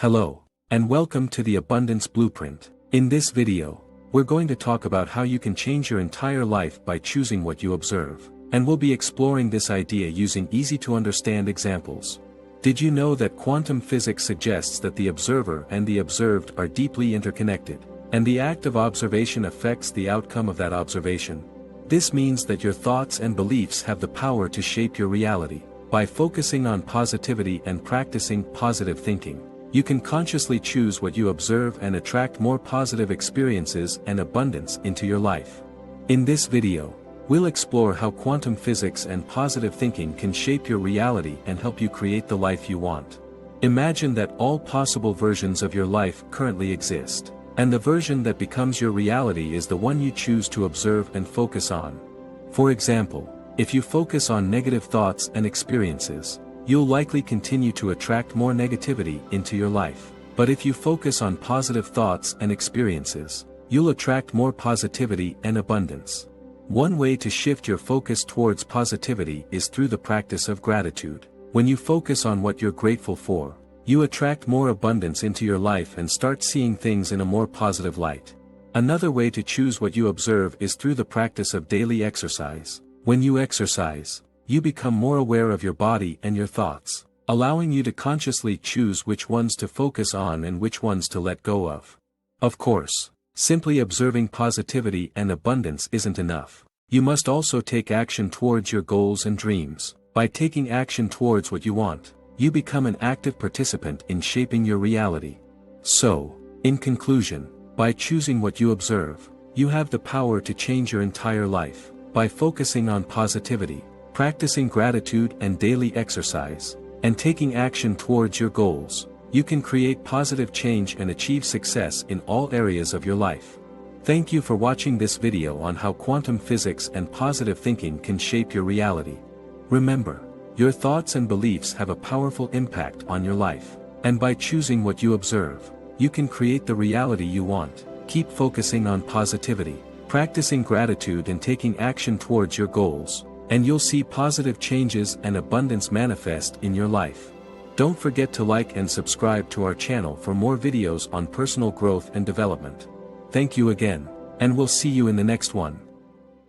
Hello, and welcome to the Abundance Blueprint. In this video, we're going to talk about how you can change your entire life by choosing what you observe, and we'll be exploring this idea using easy-to-understand examples. Did you know that quantum physics suggests that the observer and the observed are deeply interconnected, and the act of observation affects the outcome of that observation? This means that your thoughts and beliefs have the power to shape your reality. By focusing on positivity and practicing positive thinking, you can consciously choose what you observe and attract more positive experiences and abundance into your life. In this video, we'll explore how quantum physics and positive thinking can shape your reality and help you create the life you want. Imagine that all possible versions of your life currently exist, and the version that becomes your reality is the one you choose to observe and focus on. For example, if you focus on negative thoughts and experiences, you'll likely continue to attract more negativity into your life. But if you focus on positive thoughts and experiences, you'll attract more positivity and abundance. One way to shift your focus towards positivity is through the practice of gratitude. When you focus on what you're grateful for, you attract more abundance into your life and start seeing things in a more positive light. Another way to choose what you observe is through the practice of daily exercise. When you exercise, you become more aware of your body and your thoughts, allowing you to consciously choose which ones to focus on and which ones to let go of. Of course, simply observing positivity and abundance isn't enough. You must also take action towards your goals and dreams. By taking action towards what you want, you become an active participant in shaping your reality. So, in conclusion, by choosing what you observe, you have the power to change your entire life. By focusing on positivity, practicing gratitude and daily exercise, and taking action towards your goals, you can create positive change and achieve success in all areas of your life. Thank you for watching this video on how quantum physics and positive thinking can shape your reality. Remember, your thoughts and beliefs have a powerful impact on your life, and by choosing what you observe, you can create the reality you want. Keep focusing on positivity, practicing gratitude and taking action towards your goals, and you'll see positive changes and abundance manifest in your life. Don't forget to like and subscribe to our channel for more videos on personal growth and development. Thank you again, and we'll see you in the next one.